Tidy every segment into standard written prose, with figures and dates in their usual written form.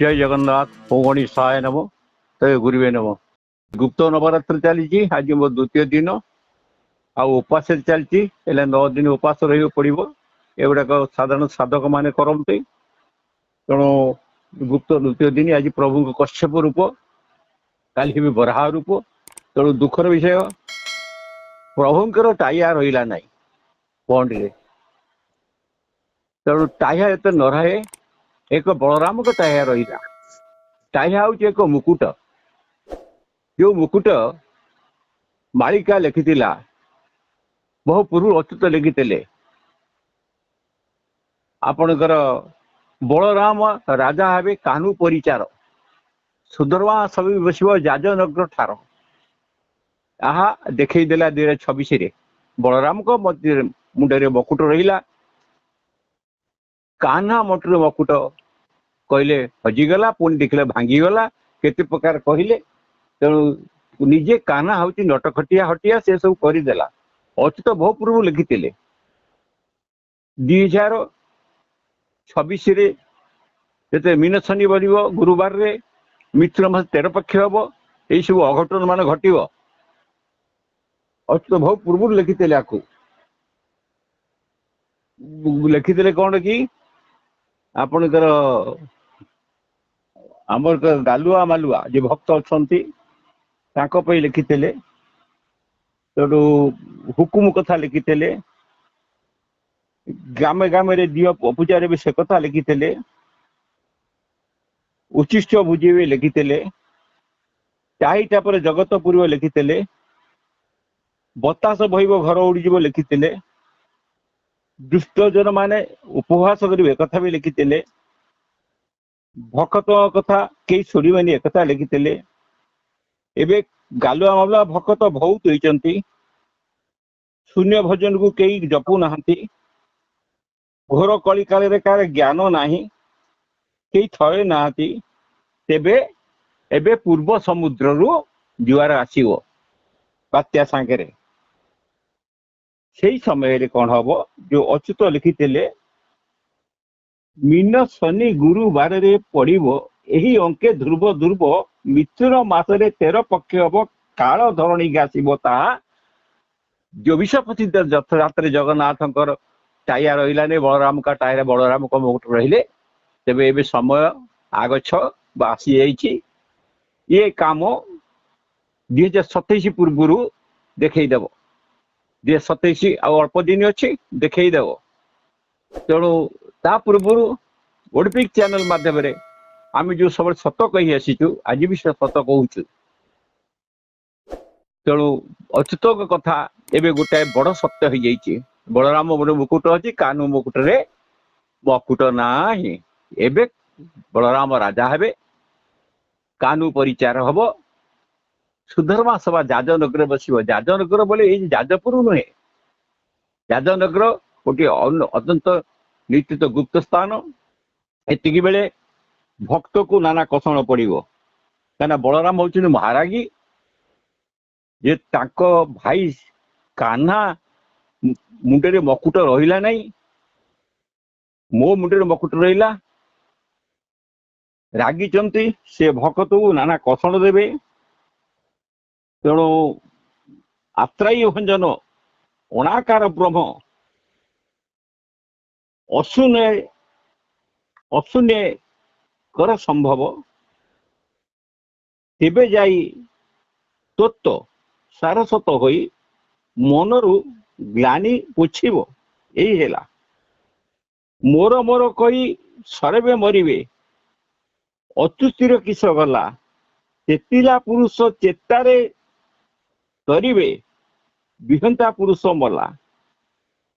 जय जगन्नाथ ओं गणेशाय नमो तय गुरुवे नमो। गुप्त नवरात्र चली आज मो द्वितीय दिन उपास चलती 9 दिन उपास रही पड़ो एगुड़ाक साधारण साधक मान करते तेणु गुप्त द्वितीय दिन आज प्रभु कश्यप रूप काली भी बराह रूप तेणु दुखर विषय प्रभुंर टाइया रहा ना पौंडे तेणु टाइया एत न रहे एक बलराम को टाइया रहा टाइया हूँ एक मुकुट जो मुकुट मालिका लिखिथिला बहु पूर्व अच्युत लिखिते आपणकर बलराम राजा हे काहनु परिचार सुधर्मा सब बस जाजनगर ठार आहा देखईदेला 2026 बलराम को मुंडे मकुट रहा कान्हा मटर मकुट कहले हजिगला पुणी देखले भांगीगला केते प्रकार कहले तेणु निजे कान्हा हूँ नटखटिया हटिया से सब करदेला अच्युत बहु पूर्व लिखिते 2026 जो मीन शनि बनो गुरुवार रे मित्र मास 13 पक्ष हम यही सब अघटन मान घट अच्युत बहु पूर्व लिखिते लिखिते कौन कि आपणकर आमर गालुआ मालुआ जो भक्त अच्छा लिखिते तेणु हुकुम कथा लिखिते गामे गामे दियो पूजार भी से कथा लिखिते उचिष्ट भुजी भी लिखिते चाहीटा पर जगत पूर्व लिखिते बतास भैब घर उड़ीज लिखिते दुष्टजन माने उपहास करेंगे कथा भी लिखिते भकत कथा कई शुणवे एकथा लिखिते एवं गालुआ मामला भकत बहुत होती शून्य भजन को कई जपु ना घोर कली काल कार ज्ञान ना कई थए ना तेबे एबे पूर्व समुद्र रु जुआर आसव बात्या सांगे से समय कौन हम जो अच्युत लिखिते मीन शनि गुरुवार रे पड़ो यही अंके ध्रुव ध्रुव मिथुन मासरे 13 पक्ष हम काल धरणी आसव ता जो विषपति रथयात्रा जगन्नाथ टाइया रहा नहीं बलराम का टाइया बलराम को मुकुट रहिले तेबे एबे समय आगछ आसी जाइए ये काम 2027 पूर्व देखईदेव 2027 अल्प दिन अच्छी देखईदेव तेणु ता पूर्व ओडपिक चैनल माध्यम आम जो सब सत कही आसीचु आज भी सत कहूँ तेणु अच्युत कथा एवं गोटाए बड़ सत्य हो जाइए बलराम गोटे मुकुट अच्छी कान्हू मुकुट रे मकुट ना एवं बलराम राजा हे कान्हू परिचार हम सुधर्मा सभा जाजनगर बस जाजनगर बोले ये जाजपुर नुहे जाजनगर गोटे अत्यंत निश्चित गुप्त स्थान एतिकी बेले भक्त को नाना कषण पड़ो क्या बलराम हूँ महारागी जे ताको भाई कान्हा मुंडे मकुट रहा नहीं मो मुंडे मकुट रहा रागी से भक्त को नाना कषण देवे तेणु आत्रायी भंजन अणाकार ब्रह्म अशून्य अशून्य कर संभव तेबे जाई तत्व सारसत होई मनरु ग्लानी पोछिब यही है मोर मोर कही सरबे मरिबे अतुस्थिर किस गला चेतिला पुरुष चेतारे तरिबे विहंता पुरुष मला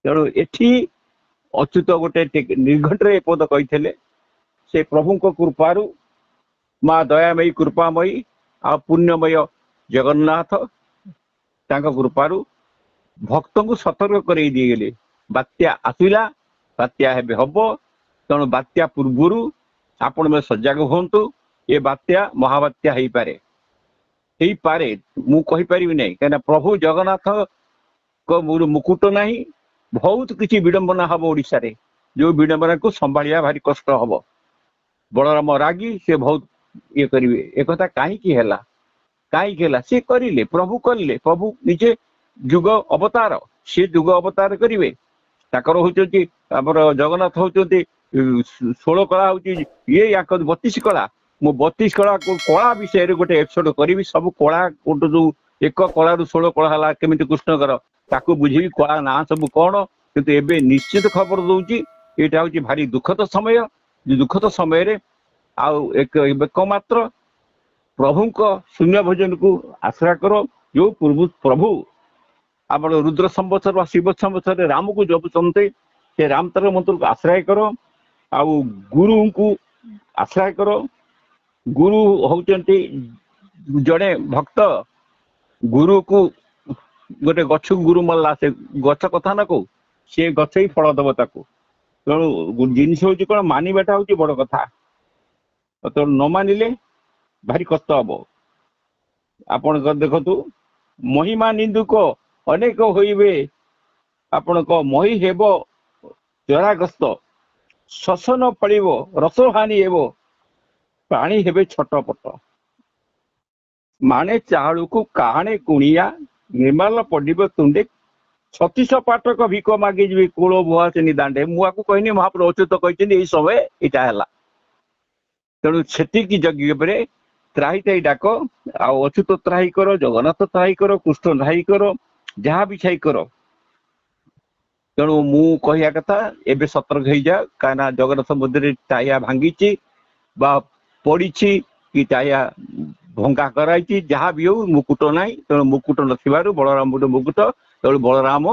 तेणु एठी अच्युत गोटे निर्घंटे पद कही से प्रभु कृपारू माँ दयामयी कृपामयी आ पुण्यमय जगन्नाथ तांका कृपारू भक्त को सतर्क कर दिगले बात्या आसला बात्या हे हम तेणु बात्या पूर्वर आपण में सजग हूँ ये बात्या महाबात्या हो पारे मु कहीपरि ना कहीं प्रभु जगन्नाथ को मुकुट ना बहुत किसी विडंबना हम ओडिशा रे जो विडंबना को संभालिया भारी कष्ट हम बलराम रागी से बहुत ये करेंगे एक कहीं सी करें प्रभु कले प्रभु निजे जुग अवतार सी जुग अवतार करेंगे ताकर होती आमर जगन्नाथ होती 16 कला हूँ ये या 32 कला मु 32 कला कला विषय गोटे एपिसोड करी सब कला जो एक कला रु 16 कला है केमी कृष्णकर ताकू बुझेबी कला ना सब कौन किंतु एबे निश्चित खबर दूची यहाँ हूँ भारी दुखद समय दुखद समय एक मात्र प्रभु शून्य भोजन को आश्रय करो जो पूर्व प्रभु आम रुद्र संवत्सर शिव संवत्सर राम को जपुचंते से राम तर मंत्र को आश्रय करो आउ गुरु को आश्रय करो गुरु होचंती जड़े भक्त गुरु को गोटे गछ गुरु मल्ला से गछ कथा न को सी गछ ही फल दब ताकू तेणु जिन हूँ कौन मानवाटा हूँ बड़ कथा तो न मानिले भारी कष्ट हम आपण देखु महिमा निंदुक अनेक होइबे आपण मही हेब जराग्रस्त शोषण पड़ब रसहानि हेब प्राणी हेबे छटपट माने चाहू को काहाणे कुणिया निर्माल पड़ब तुंडे 36 पाठक भिक मागी जी कूल बुआ से दांडे मुआ को कहनी महाप्रभु अच्युत कहते यही समय इटा है तेणु से जगह त्राही ताई डाक अच्युत त्राही कर जगन्नाथ त्राही कर कृष्ण त्राही कर जहाँ भी छाई कर तेणु मु कहया कथा एबे सतर्क हो जा कहीं जगन्नाथ मध्य टाया भांगी पड़ी कि टाया भंगा कराई जहाँ भी हो मुकुट ना तेणु मुकुट न बलराम गोटे मुकुट तेणु बलराम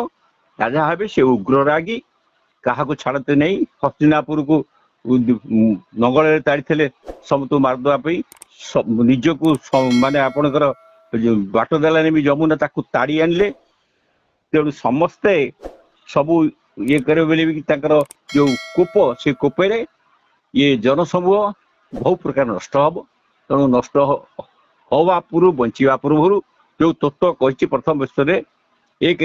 राजा हे से उग्र रागी क्या छाड़ते नहीं हस्तिनापुर को नंगल ताड़ी समस्त मारदेवाई निज को माने आपणकर बाट देलानी भी जमुना ताकू ताड़ी आनले तेणु समस्ते सबू ये करे जो कोप से कोपे ये जनसमूह बहु प्रकार नष्ट हम तेणु नष्ट हवा पूर्व बंचा पूर्व जो तत्व कही प्रथम विश्व एक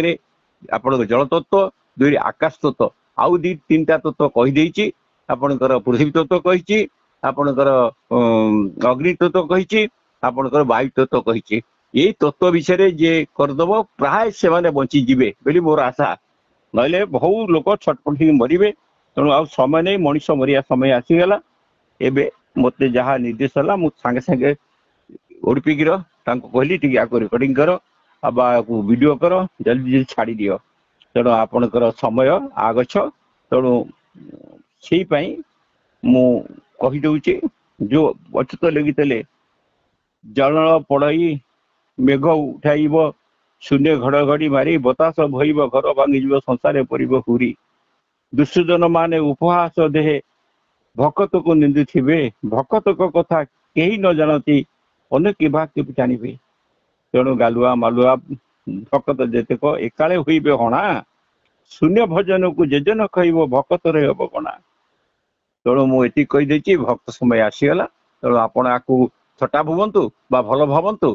आप जल तत्व दुई आकाश तत्व आउ दी तीन टा तत्व कहीदे आपणकर पृथ्वी तत्व कही आपणकर अग्नि तत्व कही आपणकर वायु तत्व कही ये तत्व विषय जे करदब प्राय से माने बंची जीवे बोली मोर आशा नहले बहु लोक छटपट मरवे तेणु आ समय नहीं मनीष मरिया समय आसीगला एबे मते जहाँ निर्देश है मुझे सांगे ओडपिक कहली टी आपको रिकॉर्डिंग कर वीडियो कर जल्दी जल्दी छाड़ी दियो तेणु आपणकर समय आगछ तेणु से मु कहीदे जो अच्युत लिखिते जल पड़ई मेघ उठाइब शून्य घड़घड़ी मारी बतास भईब घर भांगी संसार पड़ब हुरी दुष्यजन माने उपहास देहे भकत को निंदुथिबे भकत को कथा केही न जानती अनेक भाग जानिबे तेणु गालुआ मालुआ भकत जेतेक एकाले हुईबे हणा शून्य भजन को जेजन कहब भकत रब कणा तेणु मुझे कहीदे भक्त समय आसीगला तेणु आपण आपको थटा भावतु भल भावतु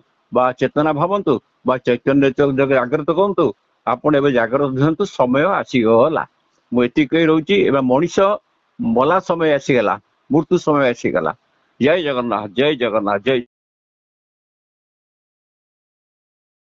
चेतना भावतु चैतन्य जागृत करूँ आपड़ ए जागृत दिखु समय आसीगला मुझे कही रोचे मनीष मला समय आसीगला मृत्यु समय आसीगला जय जगन्नाथ जय जगन्नाथ जय।